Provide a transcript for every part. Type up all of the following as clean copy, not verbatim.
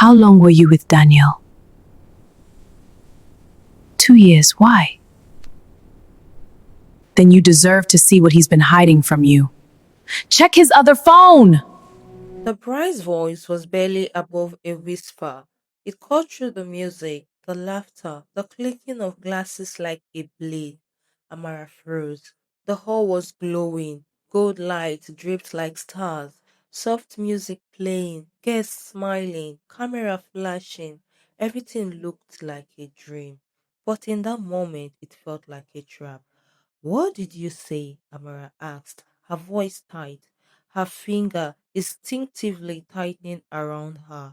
How long were you with Daniel? 2 years. Why? Then you deserve to see what he's been hiding from you. Check his other phone! The bride's voice was barely above a whisper. It cut through the music, the laughter, the clicking of glasses like a blade. Amara froze. The hall was glowing. Gold light dripped like stars. Soft music playing. Guests smiling. Camera flashing. Everything looked like a dream. But in that moment, it felt like a trap. What did you say? Amara asked, her voice tight, her finger instinctively tightening around her.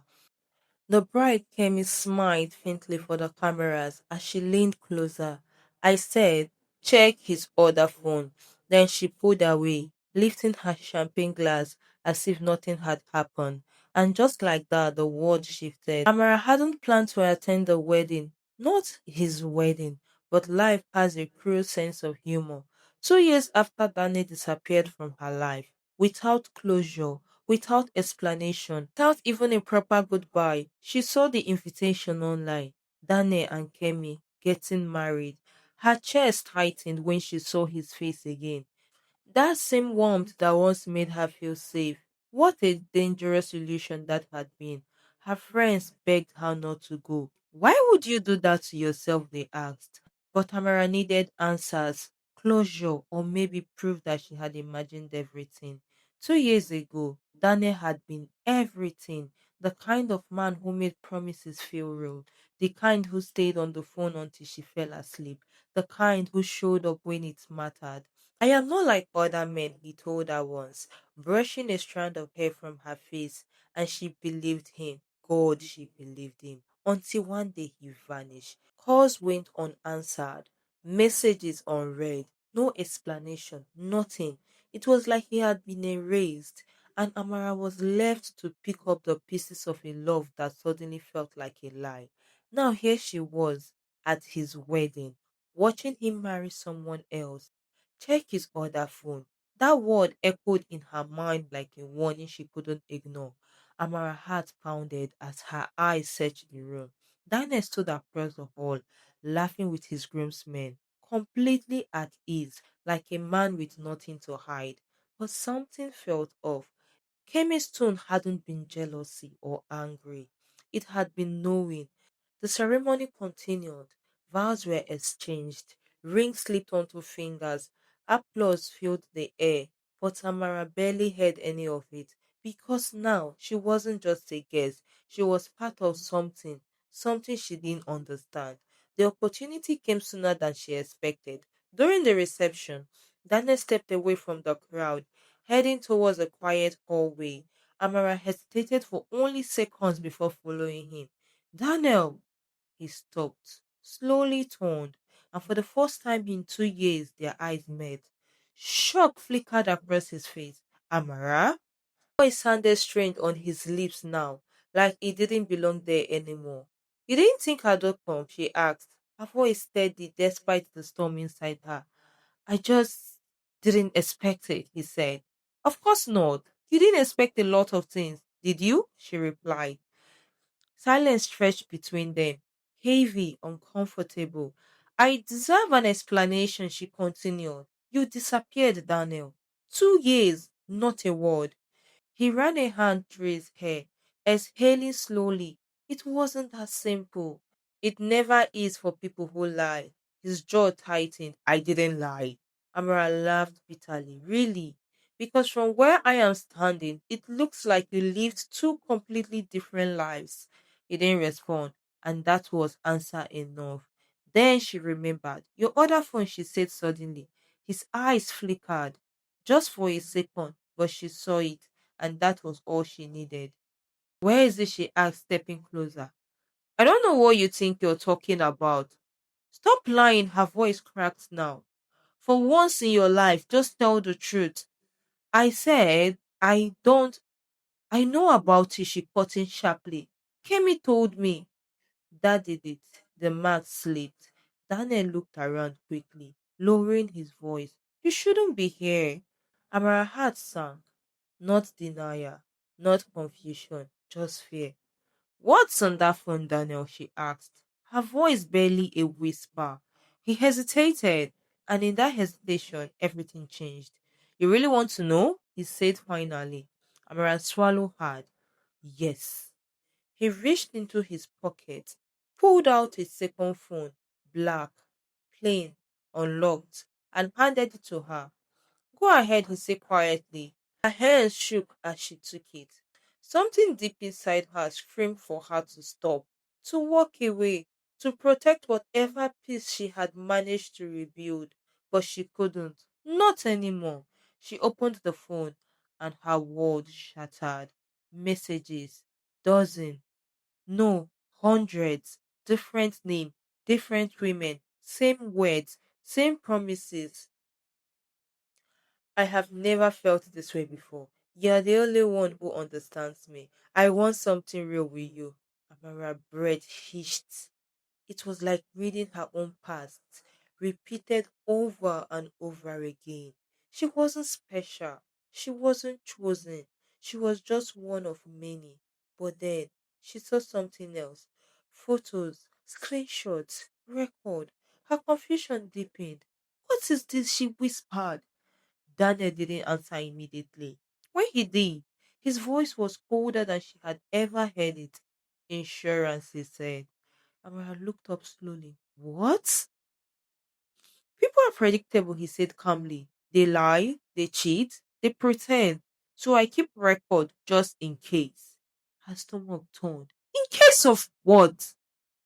The bride came smiled faintly for the cameras as she leaned closer. I said, check his other phone. Then she pulled away, lifting her champagne glass as if nothing had happened. And just like that, the world shifted. Amara hadn't planned to attend the wedding, not his wedding, but life has a cruel sense of humor. 2 years after Danny disappeared from her life, without closure, without explanation, without even a proper goodbye. She saw the invitation online. Dane and Kemi getting married. Her chest tightened when she saw his face again. That same warmth that once made her feel safe. What a dangerous illusion that had been. Her friends begged her not to go. Why would you do that to yourself? They asked. But Tamara needed answers, closure, or maybe proof that she had imagined everything. 2 years ago, Daniel had been everything. The kind of man who made promises feel real, the kind who stayed on the phone until she fell asleep, the kind who showed up when it mattered. I am not like other men, he told her once, brushing a strand of hair from her face, and she believed him. God, she believed him. Until one day he vanished. Calls went unanswered, messages unread, no explanation, nothing. It was like he had been erased, and Amara was left to pick up the pieces of a love that suddenly felt like a lie. Now here she was at his wedding, watching him marry someone else. Check his other phone. That word echoed in her mind like a warning she couldn't ignore. Amara's heart pounded as her eyes searched the room. Daniel stood across the hall, laughing with his groomsmen, completely at ease, like a man with nothing to hide. But something felt off. Kemi's tone hadn't been jealousy or angry. It had been knowing. The ceremony continued. Vows were exchanged. Rings slipped onto fingers. Applause filled the air. But Tamara barely heard any of it because now she wasn't just a guest. She was part of something, something she didn't understand. The opportunity came sooner than she expected. During the reception, Daniel stepped away from the crowd, heading towards a quiet hallway. Amara hesitated for only seconds before following him. Daniel! He stopped, slowly turned, and for the first time in 2 years, their eyes met. Shock flickered across his face. Amara? Voice sounded strange on his lips now, like it didn't belong there anymore. You didn't think I'd come? She asked, her voice steady despite the storm inside her. I just didn't expect it, he said. Of course not. You didn't expect a lot of things, did you? She replied. Silence stretched between them, heavy, uncomfortable. I deserve an explanation, she continued. You disappeared, Daniel. 2 years, not a word. He ran a hand through his hair, exhaling slowly. It wasn't that simple. It never is for people who lie. His jaw tightened. I didn't lie. Amara laughed bitterly. Really? Because from where I am standing, it looks like you lived two completely different lives. He didn't respond, and that was answer enough. Then she remembered. Your other phone, she said suddenly. His eyes flickered. Just for a second, but she saw it, and that was all she needed. Where is it? She asked, stepping closer. I don't know what you think you're talking about. Stop lying, her voice cracked now. For once in your life, just tell the truth. I said, I don't. I know about it, she cut in sharply. Kemi told me. That did it. The man slipped. Daniel looked around quickly, lowering his voice. You shouldn't be here. Amara heart sank. Not denial, not confusion, just fear. What's on that phone, Daniel? She asked, her voice barely a whisper. He hesitated, and in that hesitation, everything changed. You really want to know? He said finally. Amara swallowed hard. Yes. He reached into his pocket, pulled out his second phone, black, plain, unlocked, and handed it to her. Go ahead, he said quietly. Her hands shook as she took it. Something deep inside her screamed for her to stop, to walk away, to protect whatever peace she had managed to rebuild. But she couldn't. Not anymore. She opened the phone and her world shattered. Messages. Dozen. No, hundreds. Different name. Different women. Same words. Same promises. I have never felt this way before. You're the only one who understands me. I want something real with you. Amara breath hitched. It was like reading her own past, repeated over and over again. She wasn't special. She wasn't chosen. She was just one of many. But then she saw something else. Photos, screenshots, record. Her confusion deepened. What is this? She whispered. Daniel didn't answer immediately. When he did, his voice was colder than she had ever heard it. Insurance, he said. Amara looked up slowly. What? People are predictable, he said calmly. They lie, they cheat, they pretend. So I keep record just in case. Her stomach turned. In case of what?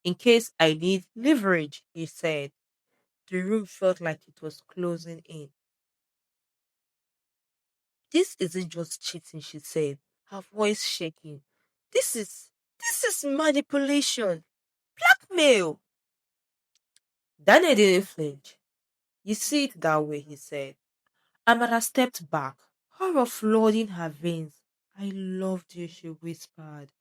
In case I need leverage, he said. The room felt like it was closing in. This isn't just cheating, she said, her voice shaking. This is manipulation, blackmail. Daniel didn't flinch. You see it that way, he said. Amara stepped back, horror flooding her veins. I loved you, she whispered.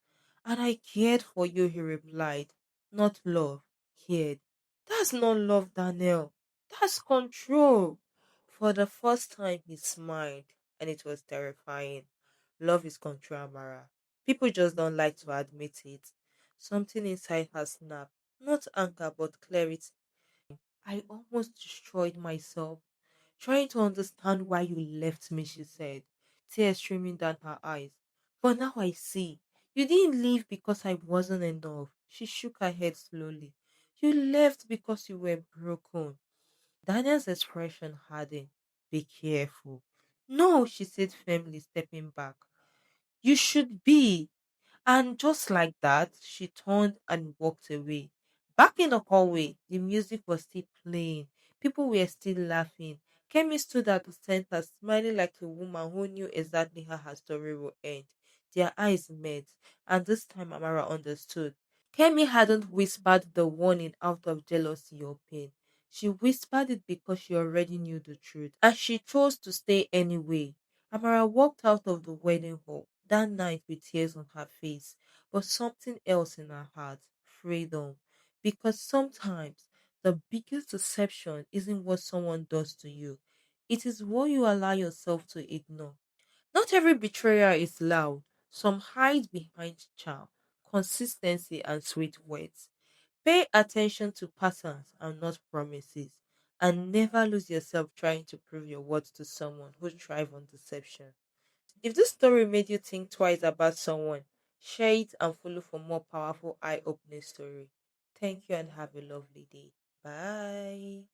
And I cared for you, he replied. Not love, cared. That's not love, Daniel. That's control. For the first time, he smiled, and it was terrifying. Love is control, Amara. People just don't like to admit it. Something inside her snapped. Not anger, but clarity. I almost destroyed myself trying to understand why you left me, she said, tears streaming down her eyes. But now I see. You didn't leave because I wasn't enough. She shook her head slowly. You left because you were broken. Daniel's expression hardened. Be careful. No, she said firmly, stepping back. You should be. And just like that, she turned and walked away. Back in the hallway, the music was still playing. People were still laughing. Kemi stood at the center, smiling like a woman who knew exactly how her story would end. Their eyes met, and this time Amara understood. Kemi hadn't whispered the warning out of jealousy or pain. She whispered it because she already knew the truth, and she chose to stay anyway. Amara walked out of the wedding hall that night with tears on her face, but something else in her heart freedom. Because sometimes the biggest deception isn't what someone does to you, it is what you allow yourself to ignore. Not every betrayal is loud, some hide behind charm, consistency, and sweet words. Pay attention to patterns and not promises, and never lose yourself trying to prove your worth to someone who thrives on deception. If this story made you think twice about someone, share it and follow for more powerful eye opening story. Thank you and have a lovely day. Bye.